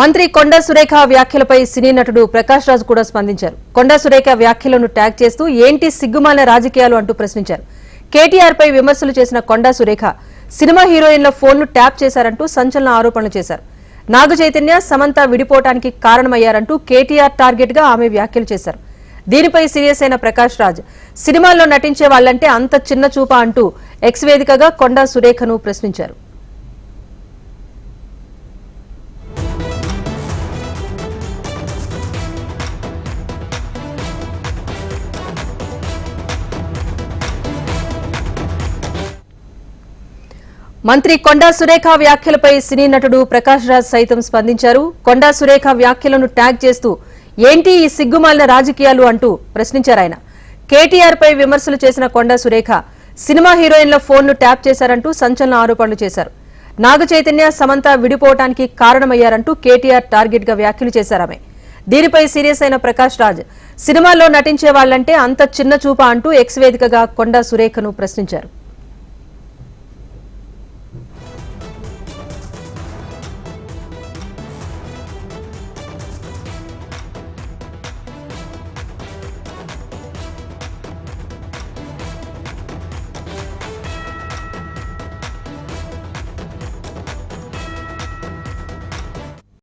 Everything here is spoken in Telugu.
మంత్రి కొండా సురేఖ వ్యాఖ్యలపై సినీ నటుడు ప్రకాష్ రాజ్ కూడా స్పందించారు. కొండా సురేఖ వ్యాఖ్యలను ట్యాగ్ చేస్తూ ఏంటి సిగ్గుమాల రాజకీయాలు అంటూ ప్రశ్నించారు. కేటీఆర్ పై విమర్శలు చేసిన కొండా సురేఖ సినిమా హీరోయిన్ల ఫోన్లు ట్యాప్ చేశారంటూ సంచలన ఆరోపణలు చేశారు. నాగ చైతన్య, సమంత విడిపోవటానికి కారణమయ్యారంటూ కేటీఆర్ టార్గెట్ గా ఆమె వ్యాఖ్యలు చేశారు. దీనిపై సీరియస్ అయిన ప్రకాష్ రాజ్ సినిమాల్లో నటించే వాళ్లంటే అంత చిన్న చూపా అంటూ ఎక్స్ వేదికగా కొండా సురేఖను ప్రశ్నించారు. మంత్రి కొండా సురేఖ వ్యాఖ్యలపై సినీ నటుడు ప్రకాష్ రాజ్ సైతం స్పందించారు. కొండా సురేఖ వ్యాఖ్యలను ట్యాగ్ చేస్తూ ఏంటి ఈ సిగ్గుమాలిన రాజకీయాలు అంటూ ప్రశ్నించారు. ఆయన కేటీఆర్ పై విమర్శలు చేసిన కొండా సురేఖ సినిమా హీరోయిన్ల ఫోన్ను ట్యాప్ చేశారంటూ సంచలన ఆరోపణలు చేశారు. నాగ చైతన్య, సమంత విడిపోవటానికి కారణమయ్యారంటూ కేటీఆర్ టార్గెట్ గా వ్యాఖ్యలు చేశారామె. దీనిపై సీరియస్ అయిన ప్రకాష్ రాజ్ సినిమాల్లో నటించే వాళ్లంటే అంత చిన్న చూపా అంటూ ఎక్స్ వేదికగా కొండా సురేఖను ప్రశ్నించారు.